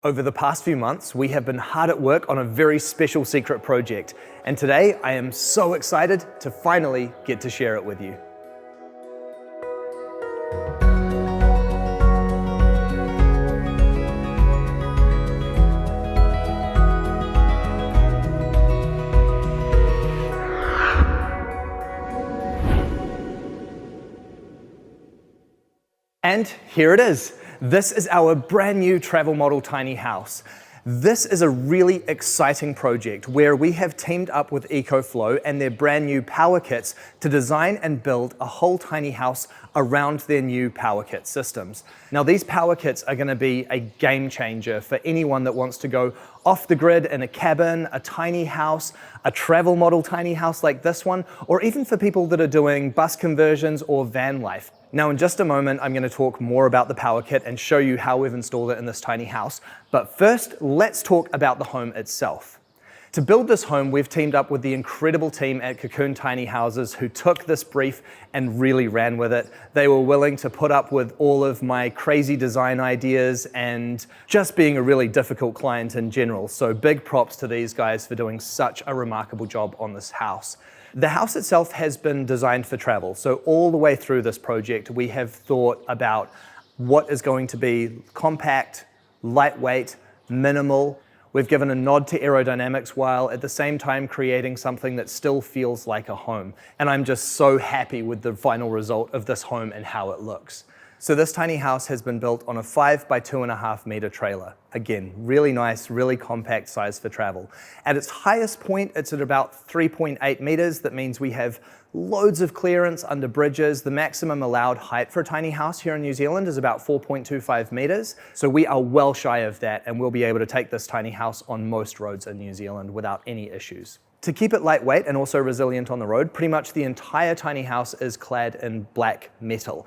Over the past few months, we have been hard at work on a very special secret project, and today I am so excited to finally get to share it with you. And here it is. This is our brand new travel model tiny house. This is a really exciting project where we have teamed up with Ecoflow and their brand new Power Kits to design and build a whole tiny house around their new Power Kit systems. Now these Power Kits are going to be a game changer for anyone that wants to go off the grid in a cabin, a tiny house, a travel model tiny house like this one, or even for people that are doing bus conversions or van life. Now in just a moment, I'm going to talk more about the Power Kit and show you how we've installed it in this tiny house. But first, let's talk about the home itself. To build this home, we've teamed up with the incredible team at Cocoon Tiny Houses who took this brief and really ran with it. They were willing to put up with all of my crazy design ideas and just being a really difficult client in general. So big props to these guys for doing such a remarkable job on this house. The house itself has been designed for travel. So all the way through this project, we have thought about what is going to be compact, lightweight, minimal. We've given a nod to aerodynamics while at the same time creating something that still feels like a home. And I'm just so happy with the final result of this home and how it looks. So this tiny house has been built on a 5 by 2.5 meter trailer. Again, really nice, really compact size for travel. At its highest point, it's at about 3.8 meters. That means we have loads of clearance under bridges. The maximum allowed height for a tiny house here in New Zealand is about 4.25 meters. So we are well shy of that, and we'll be able to take this tiny house on most roads in New Zealand without any issues. To keep it lightweight and also resilient on the road, pretty much the entire tiny house is clad in black metal.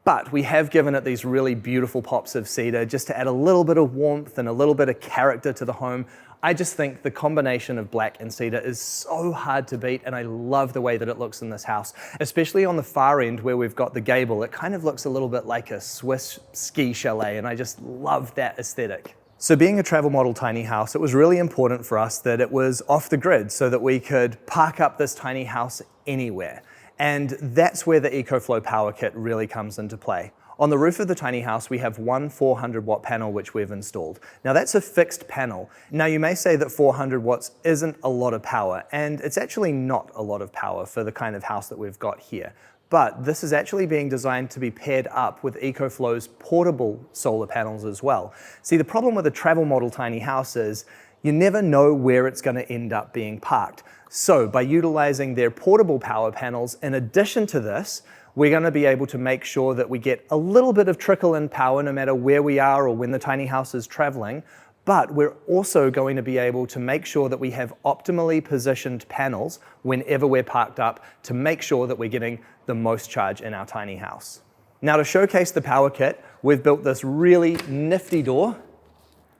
But we have given it these really beautiful pops of cedar just to add a little bit of warmth and a little bit of character to the home. I just think the combination of black and cedar is so hard to beat, and I love the way that it looks in this house. Especially on the far end where we've got the gable, it kind of looks a little bit like a Swiss ski chalet, and I just love that aesthetic. So being a travel model tiny house, it was really important for us that it was off the grid so that we could park up this tiny house anywhere. And that's where the Ecoflow Power Kit really comes into play. On the roof of the tiny house, we have one 400 watt panel which we've installed. Now that's a fixed panel. Now you may say that 400 watts isn't a lot of power, and it's actually not a lot of power for the kind of house that we've got here. But this is actually being designed to be paired up with Ecoflow's portable solar panels as well. See, the problem with a travel model tiny house is you never know where it's going to end up being parked. So by utilizing their portable power panels, in addition to this, we're going to be able to make sure that we get a little bit of trickle in power no matter where we are or when the tiny house is traveling. But we're also going to be able to make sure that we have optimally positioned panels whenever we're parked up to make sure that we're getting the most charge in our tiny house. Now to showcase the Power Kit, we've built this really nifty door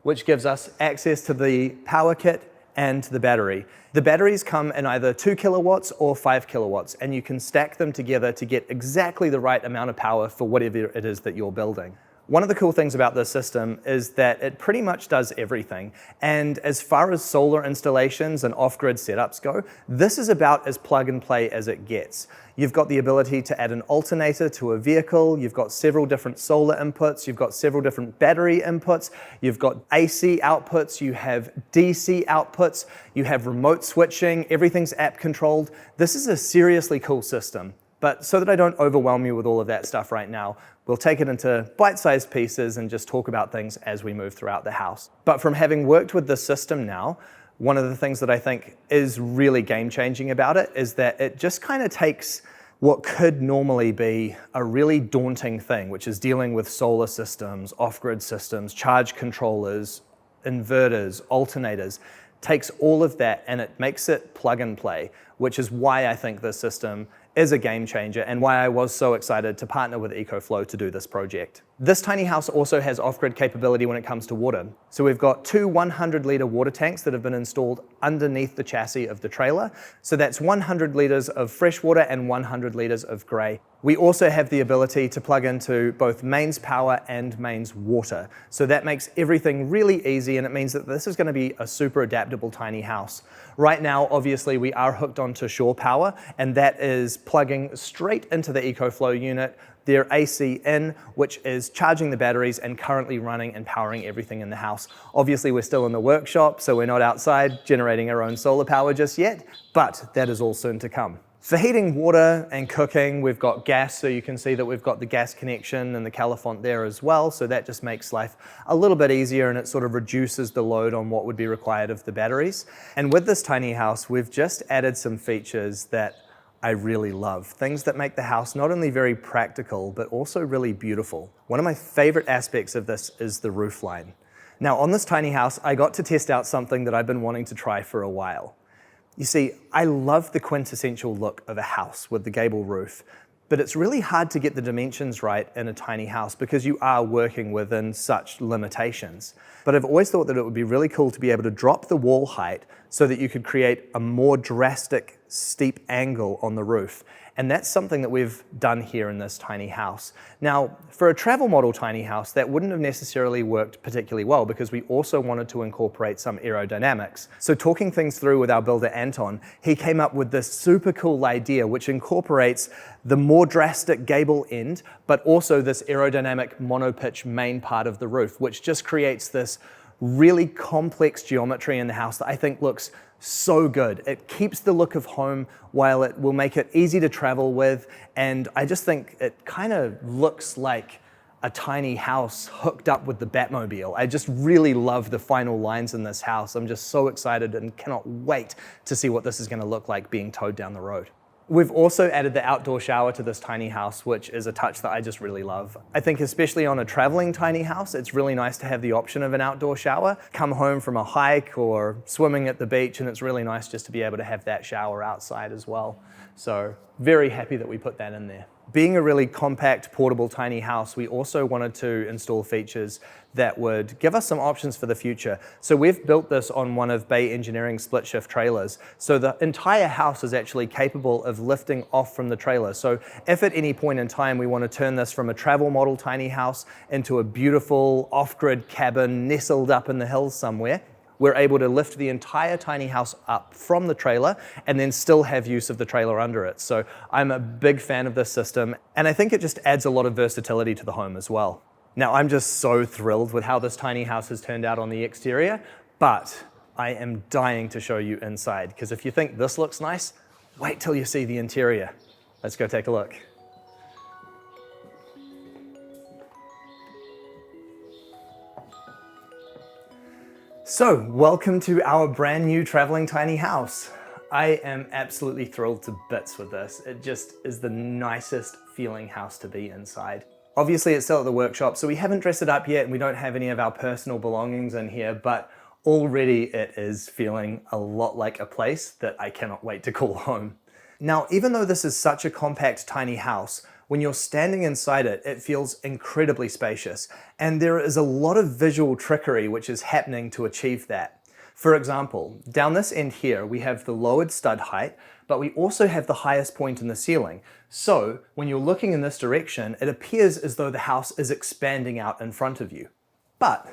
which gives us access to the Power Kit and the battery. The batteries come in either 2 kilowatts or 5 kilowatts, and you can stack them together to get exactly the right amount of power for whatever it is that you're building. One of the cool things about this system is that it pretty much does everything. And as far as solar installations and off-grid setups go, this is about as plug and play as it gets. You've got the ability to add an alternator to a vehicle, you've got several different solar inputs, you've got several different battery inputs, you've got AC outputs, you have DC outputs, you have remote switching, everything's app controlled. This is a seriously cool system. But so that I don't overwhelm you with all of that stuff right now, we'll take it into bite-sized pieces and just talk about things as we move throughout the house. But from having worked with this system now, one of the things that I think is really game-changing about it is that it just kind of takes what could normally be a really daunting thing, which is dealing with solar systems, off-grid systems, charge controllers, inverters, alternators, takes all of that and it makes it plug and play. which is why I think this system is a game changer and why I was so excited to partner with Ecoflow to do this project. This tiny house also has off-grid capability when it comes to water. So we've got two 100-litre water tanks that have been installed underneath the chassis of the trailer. So that's 100 litres of fresh water and 100 litres of grey. We also have the ability to plug into both mains power and mains water. So that makes everything really easy, and it means that this is going to be a super adaptable tiny house. Right now, obviously, we are hooked onto shore power, and that is plugging straight into the Ecoflow unit, their AC in, which is charging the batteries and currently running and powering everything in the house. Obviously, we're still in the workshop, so we're not outside generating our own solar power just yet, but that is all soon to come. For heating water and cooking, we've got gas, so you can see that we've got the gas connection and the Califont there as well, so that just makes life a little bit easier, and it sort of reduces the load on what would be required of the batteries. And with this tiny house, we've just added some features that I really love. Things that make the house not only very practical, but also really beautiful. One of my favorite aspects of this is the roof line. Now, on this tiny house, I got to test out something that I've been wanting to try for a while. You see, I love the quintessential look of a house with the gable roof, but it's really hard to get the dimensions right in a tiny house because you are working within such limitations. But I've always thought that it would be really cool to be able to drop the wall height so that you could create a more drastic, steep angle on the roof. And that's something that we've done here in this tiny house. Now, for a travel model tiny house, that wouldn't have necessarily worked particularly well because we also wanted to incorporate some aerodynamics. So talking things through with our builder Anton, he came up with this super cool idea which incorporates the more drastic gable end, but also this aerodynamic monopitch main part of the roof, which just creates this really complex geometry in the house that I think looks so good. It keeps the look of home while it will make it easy to travel with, and I just think it kind of looks like a tiny house hooked up with the Batmobile. I just really love the final lines in this house. I'm just so excited and cannot wait to see what this is going to look like being towed down the road. We've also added the outdoor shower to this tiny house, which is a touch that I just really love. I think especially on a traveling tiny house, it's really nice to have the option of an outdoor shower. Come home from a hike or swimming at the beach, and it's really nice just to be able to have that shower outside as well. So very happy that we put that in there. Being a really compact, portable, tiny house, we also wanted to install features that would give us some options for the future. So we've built this on one of Bay Engineering's split shift trailers. So the entire house is actually capable of lifting off from the trailer. So if at any point in time we want to turn this from a travel model tiny house into a beautiful off-grid cabin nestled up in the hills somewhere, we're able to lift the entire tiny house up from the trailer and then still have use of the trailer under it. So I'm a big fan of this system, and I think it just adds a lot of versatility to the home as well. Now, I'm just so thrilled with how this tiny house has turned out on the exterior, but I am dying to show you inside, because if you think this looks nice, wait till you see the interior. Let's go take a look. So, welcome to our brand new traveling tiny house. I am absolutely thrilled to bits with this. It just is the nicest feeling house to be inside. Obviously it's still at the workshop, so we haven't dressed it up yet and we don't have any of our personal belongings in here, but already it is feeling a lot like a place that I cannot wait to call home. Now, even though this is such a compact tiny house, when you're standing inside it, it feels incredibly spacious, and there is a lot of visual trickery which is happening to achieve that. For example, down this end here, we have the lowered stud height, but we also have the highest point in the ceiling. So when you're looking in this direction, it appears as though the house is expanding out in front of you. But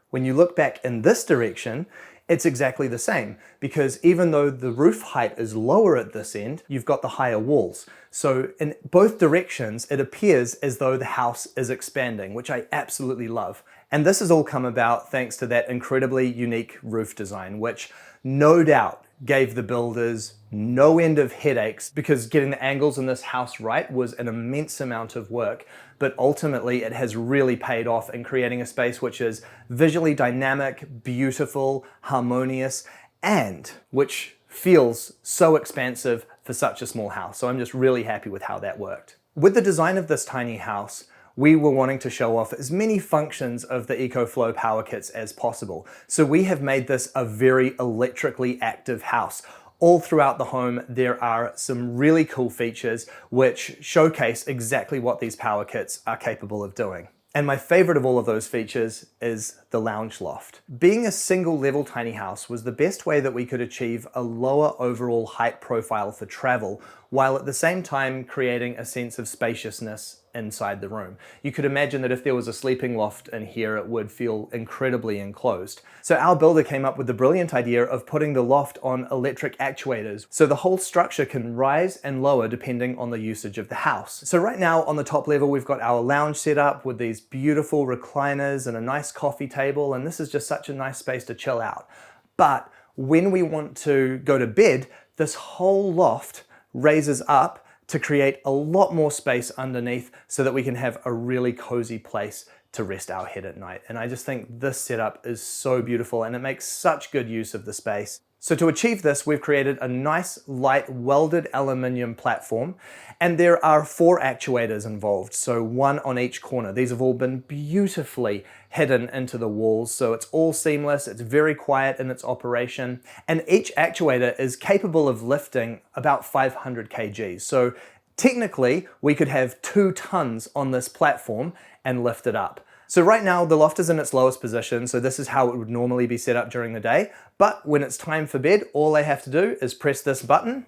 when you look back in this direction, it's exactly the same, because even though the roof height is lower at this end, you've got the higher walls. So in both directions, it appears as though the house is expanding, which I absolutely love. And this has all come about thanks to that incredibly unique roof design, which no doubt gave the builders no end of headaches, because getting the angles in this house right was an immense amount of work. But ultimately it has really paid off in creating a space which is visually dynamic, beautiful, harmonious, and which feels so expansive for such a small house. So I'm just really happy with how that worked. With the design of this tiny house, we were wanting to show off as many functions of the Ecoflow Power Kits as possible. So we have made this a very electrically active house. All throughout the home, there are some really cool features which showcase exactly what these power kits are capable of doing. And my favorite of all of those features is the lounge loft. Being a single level tiny house was the best way that we could achieve a lower overall height profile for travel, while at the same time creating a sense of spaciousness inside the room. You could imagine that if there was a sleeping loft in here, it would feel incredibly enclosed. So our builder came up with the brilliant idea of putting the loft on electric actuators, so the whole structure can rise and lower depending on the usage of the house. So right now on the top level, we've got our lounge set up with these beautiful recliners and a nice coffee table, and this is just such a nice space to chill out. But when we want to go to bed, this whole loft raises up to create a lot more space underneath so that we can have a really cozy place to rest our head at night. And I just think this setup is so beautiful and it makes such good use of the space. So to achieve this, we've created a nice light welded aluminium platform, and there are 4 actuators involved, so 1 on each corner. These have all been beautifully hidden into the walls, so it's all seamless, it's very quiet in its operation, and each actuator is capable of lifting about 500 kgs. So technically, we could have 2 tons on this platform and lift it up. So right now the loft is in its lowest position, so this is how it would normally be set up during the day, but when it's time for bed, all I have to do is press this button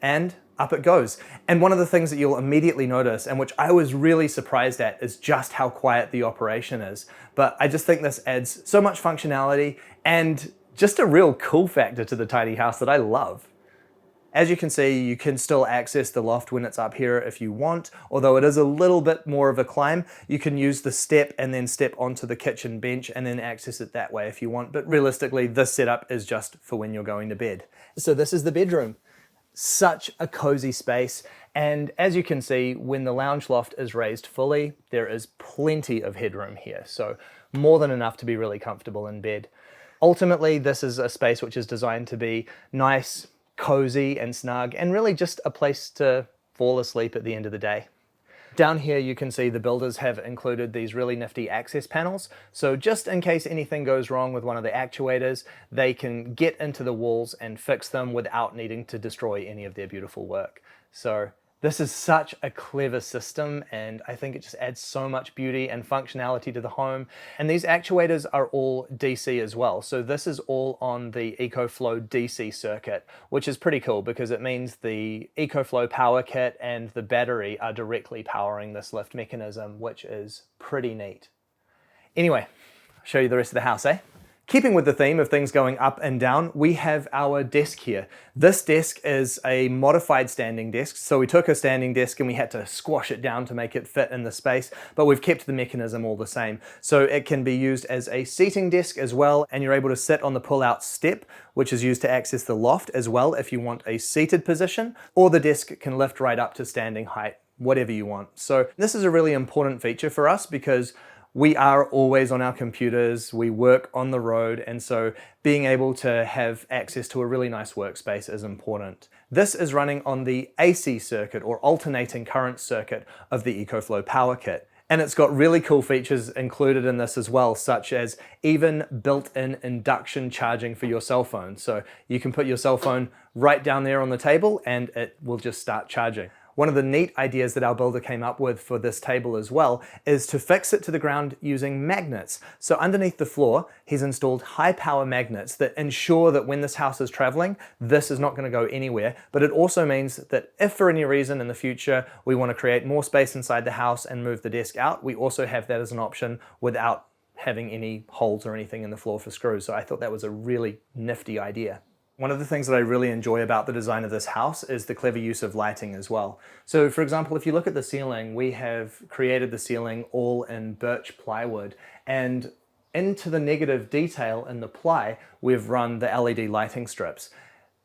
and up it goes. And one of the things that you'll immediately notice, and which I was really surprised at, is just how quiet the operation is. But I just think this adds so much functionality and just a real cool factor to the tiny house that I love. As you can see, you can still access the loft when it's up here if you want, although it is a little bit more of a climb. You can use the step and then step onto the kitchen bench and then access it that way if you want, but realistically this setup is just for when you're going to bed. So this is the bedroom. Such a cozy space, and as you can see, when the lounge loft is raised fully, there is plenty of headroom here, so more than enough to be really comfortable in bed. Ultimately, this is a space which is designed to be nice, cozy and snug, and really just a place to fall asleep at the end of the day. Down here you can see the builders have included these really nifty access panels, so just in case anything goes wrong with one of the actuators, they can get into the walls and fix them without needing to destroy any of their beautiful work. So this is such a clever system, and I think it just adds so much beauty and functionality to the home. And these actuators are all DC as well. So this is all on the Ecoflow DC circuit, which is pretty cool because it means the Ecoflow Power Kit and the battery are directly powering this lift mechanism, which is pretty neat. Anyway, I'll show you the rest of the house, eh? Keeping with the theme of things going up and down, we have our desk here. This desk is a modified standing desk, so we took a standing desk and we had to squash it down to make it fit in the space, but we've kept the mechanism all the same. So it can be used as a seating desk as well, and you're able to sit on the pull-out step, which is used to access the loft as well if you want a seated position, or the desk can lift right up to standing height, whatever you want. So this is a really important feature for us because we are always on our computers, we work on the road, and so being able to have access to a really nice workspace is important. This is running on the AC circuit, or alternating current circuit, of the Ecoflow Power Kit. And it's got really cool features included in this as well, such as even built-in induction charging for your cell phone. So you can put your cell phone right down there on the table and it will just start charging. One of the neat ideas that our builder came up with for this table as well is to fix it to the ground using magnets. So underneath the floor, he's installed high power magnets that ensure that when this house is traveling, this is not going to go anywhere. But it also means that if for any reason in the future we want to create more space inside the house and move the desk out, we also have that as an option without having any holes or anything in the floor for screws. So I thought that was a really nifty idea. One of the things that I really enjoy about the design of this house is the clever use of lighting as well. So for example, if you look at the ceiling, we have created the ceiling all in birch plywood, and into the negative detail in the ply, we've run the LED lighting strips.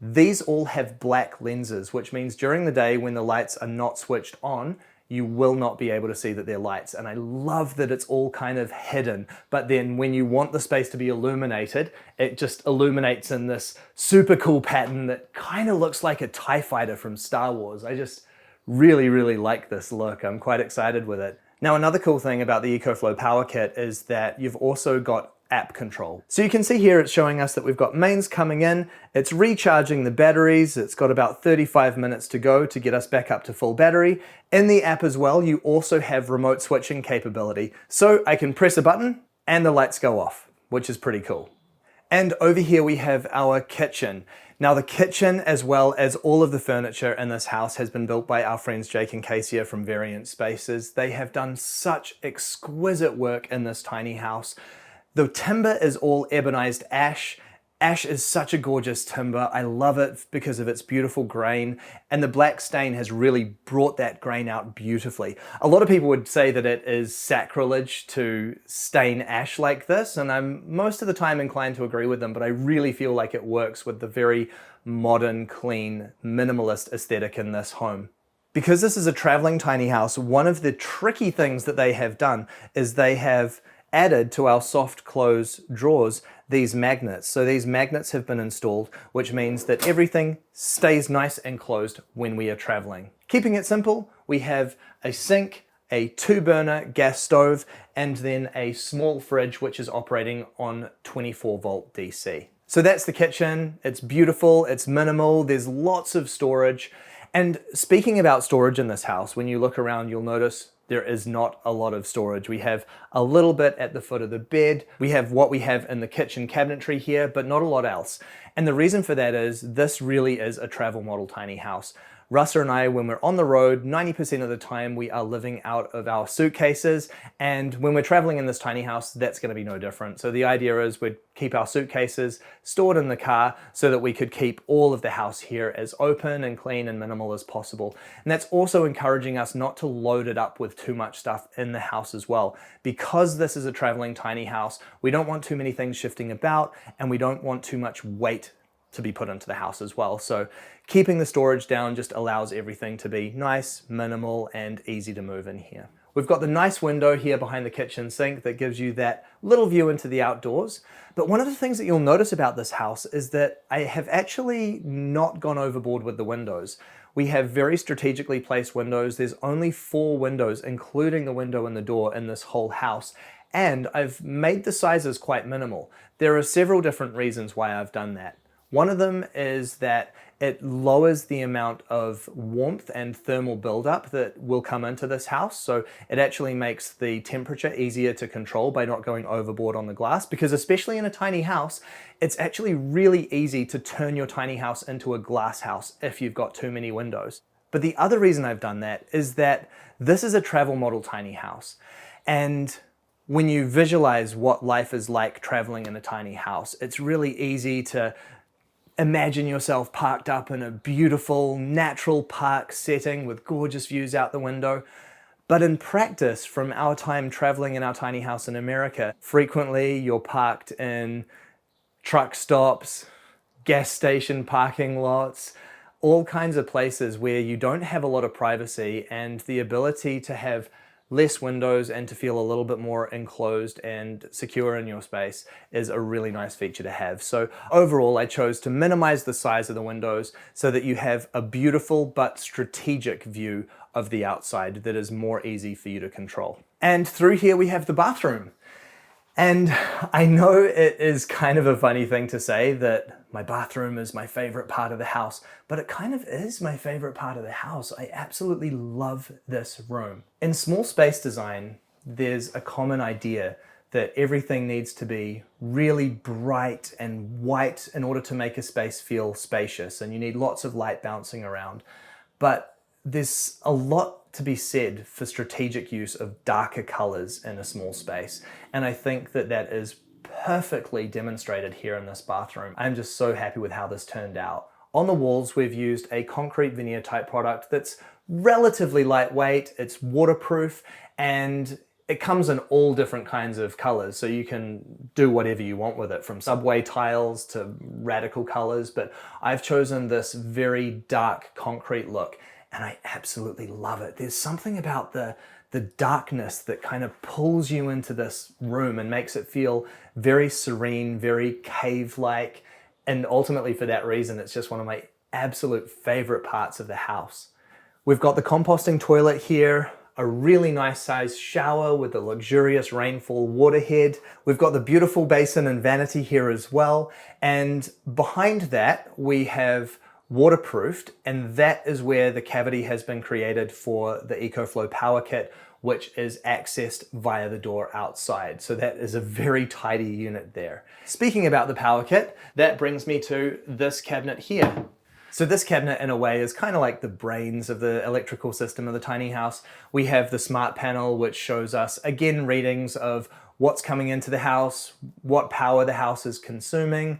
These all have black lenses, which means during the day when the lights are not switched on, you will not be able to see that they're lights. And I love that it's all kind of hidden, but then when you want the space to be illuminated, it just illuminates in this super cool pattern that kind of looks like a TIE fighter from Star Wars. I just really, really like this look. I'm quite excited with it. Now, another cool thing about the Ecoflow Power Kit is that you've also got app control. So you can see here it's showing us that we've got mains coming in, it's recharging the batteries, it's got about 35 minutes to go to get us back up to full battery. In the app as well, you also have remote switching capability. So I can press a button and the lights go off, which is pretty cool. And over here we have our kitchen. Now the kitchen, as well as all of the furniture in this house, has been built by our friends Jake and Casey from Variant Spaces. They have done such exquisite work in this tiny house. The timber is all ebonized ash. Ash is such a gorgeous timber. I love it because of its beautiful grain, and the black stain has really brought that grain out beautifully. A lot of people would say that it is sacrilege to stain ash like this, and I'm most of the time inclined to agree with them, but I really feel like it works with the very modern, clean, minimalist aesthetic in this home. Because this is a traveling tiny house, one of the tricky things that they have done is they have added to our soft close drawers these magnets. So these magnets have been installed, which means that everything stays nice and closed when we are traveling. Keeping it simple, we have a sink, a 2-burner gas stove, and then a small fridge which is operating on 24-volt DC. So that's the kitchen. It's beautiful, it's minimal, there's lots of storage. And speaking about storage in this house, when you look around, you'll notice there is not a lot of storage. We have a little bit at the foot of the bed. We have what we have in the kitchen cabinetry here, but not a lot else. And the reason for that is this really is a travel model tiny house. Russa and I, when we're on the road, 90% of the time we are living out of our suitcases, and when we're traveling in this tiny house, that's going to be no different. So the idea is we'd keep our suitcases stored in the car so that we could keep all of the house here as open and clean and minimal as possible. And that's also encouraging us not to load it up with too much stuff in the house as well. Because this is a traveling tiny house, we don't want too many things shifting about, and we don't want too much weight to be put into the house as well. So keeping the storage down just allows everything to be nice, minimal, and easy to move in here. We've got the nice window here behind the kitchen sink that gives you that little view into the outdoors. But one of the things that you'll notice about this house is that I have actually not gone overboard with the windows. We have very strategically placed windows. There's only 4 windows, including the window in the door, in this whole house. And I've made the sizes quite minimal. There are several different reasons why I've done that. One of them is that it lowers the amount of warmth and thermal buildup that will come into this house. So it actually makes the temperature easier to control by not going overboard on the glass, because especially in a tiny house, it's actually really easy to turn your tiny house into a glass house if you've got too many windows. But the other reason I've done that is that this is a travel model tiny house. And when you visualize what life is like traveling in a tiny house, it's really easy to imagine yourself parked up in a beautiful natural park setting with gorgeous views out the window. But in practice, from our time traveling in our tiny house in America, frequently you're parked in truck stops, gas station parking lots, all kinds of places where you don't have a lot of privacy, and the ability to have less windows and to feel a little bit more enclosed and secure in your space is a really nice feature to have. So overall, I chose to minimize the size of the windows so that you have a beautiful but strategic view of the outside that is more easy for you to control. And through here we have the bathroom. And I know it is kind of a funny thing to say that my bathroom is my favorite part of the house, but it kind of is my favorite part of the house. I absolutely love this room. In small space design, there's a common idea that everything needs to be really bright and white in order to make a space feel spacious, and you need lots of light bouncing around. But there's a lot to be said for strategic use of darker colors in a small space. And I think that that is perfectly demonstrated here in this bathroom. I'm just so happy with how this turned out. On the walls, we've used a concrete veneer type product that's relatively lightweight, it's waterproof, and it comes in all different kinds of colors, so you can do whatever you want with it, from subway tiles to radical colors. But I've chosen this very dark concrete look, and I absolutely love it. There's something about the darkness that kind of pulls you into this room and makes it feel very serene, very cave-like. And ultimately, for that reason, it's just one of my absolute favorite parts of the house. We've got the composting toilet here. a really nice sized shower with a luxurious rainfall waterhead. We've got the beautiful basin and vanity here as well. And behind that, we have waterproofed, and that is where the cavity has been created for the Ecoflow Power Kit, which is accessed via the door outside. So that is a very tidy unit there. Speaking about the Power Kit, that brings me to this cabinet here. So this cabinet, in a way, is kind of like the brains of the electrical system of the tiny house. We have the smart panel, which shows us, again, readings of what's coming into the house, what power the house is consuming.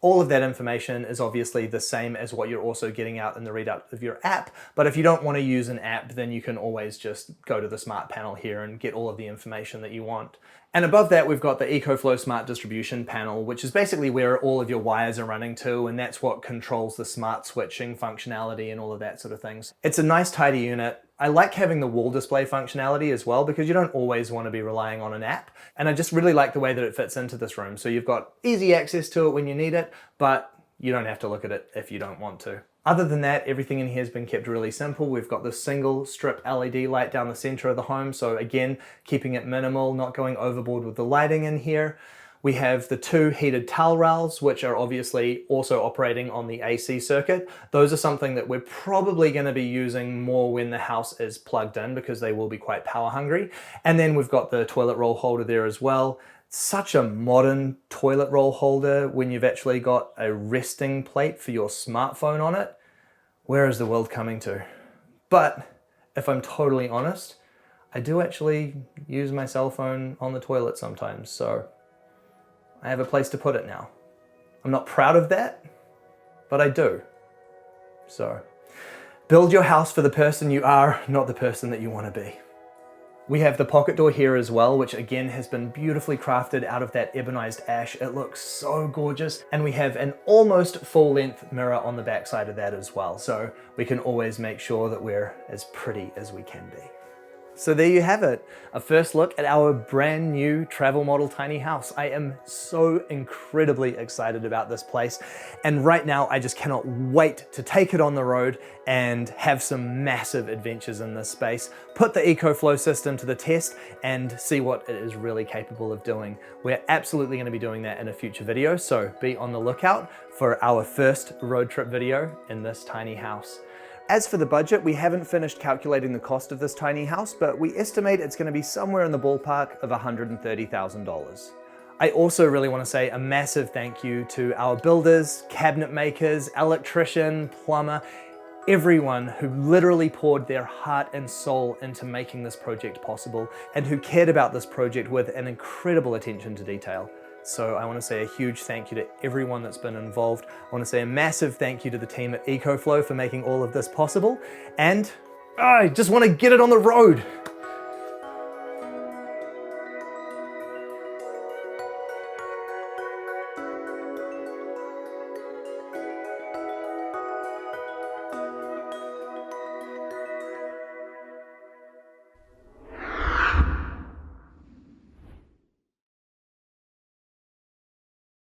All of that information is obviously the same as what you're also getting out in the readout of your app. But if you don't want to use an app, then you can always just go to the smart panel here and get all of the information that you want. And above that, we've got the Ecoflow Smart Distribution Panel, which is basically where all of your wires are running to, and that's what controls the smart switching functionality and all of that sort of things. It's a nice, tidy unit. I like having the wall display functionality as well, because you don't always want to be relying on an app. And I just really like the way that it fits into this room. So you've got easy access to it when you need it, but you don't have to look at it if you don't want to. Other than that, everything in here has been kept really simple. We've got this single strip LED light down the center of the home. So again, keeping it minimal, not going overboard with the lighting in here. We have the two heated towel rails, which are obviously also operating on the AC circuit. Those are something that we're probably going to be using more when the house is plugged in, because they will be quite power hungry. And then we've got the toilet roll holder there as well. Such a modern toilet roll holder when you've actually got a resting plate for your smartphone on it. Where is the world coming to? But if I'm totally honest, I do actually use my cell phone on the toilet sometimes, so I have a place to put it now. I'm not proud of that, but I do. So, build your house for the person you are, not the person that you want to be. We have the pocket door here as well, which again has been beautifully crafted out of that ebonized ash. It looks so gorgeous. And we have an almost full-length mirror on the back side of that as well. So we can always make sure that we're as pretty as we can be. So there you have it, a first look at our brand new travel model tiny house. I am so incredibly excited about this place, and right now I just cannot wait to take it on the road and have some massive adventures in this space, put the Ecoflow system to the test and see what it is really capable of doing. We're absolutely going to be doing that in a future video, so be on the lookout for our first road trip video in this tiny house. As for the budget, we haven't finished calculating the cost of this tiny house, but we estimate it's going to be somewhere in the ballpark of $130,000. I also really want to say a massive thank you to our builders, cabinet makers, electrician, plumber, everyone who literally poured their heart and soul into making this project possible and who cared about this project with an incredible attention to detail. So I want to say a huge thank you to everyone that's been involved. I want to say a massive thank you to the team at Ecoflow for making all of this possible. And I just want to get it on the road.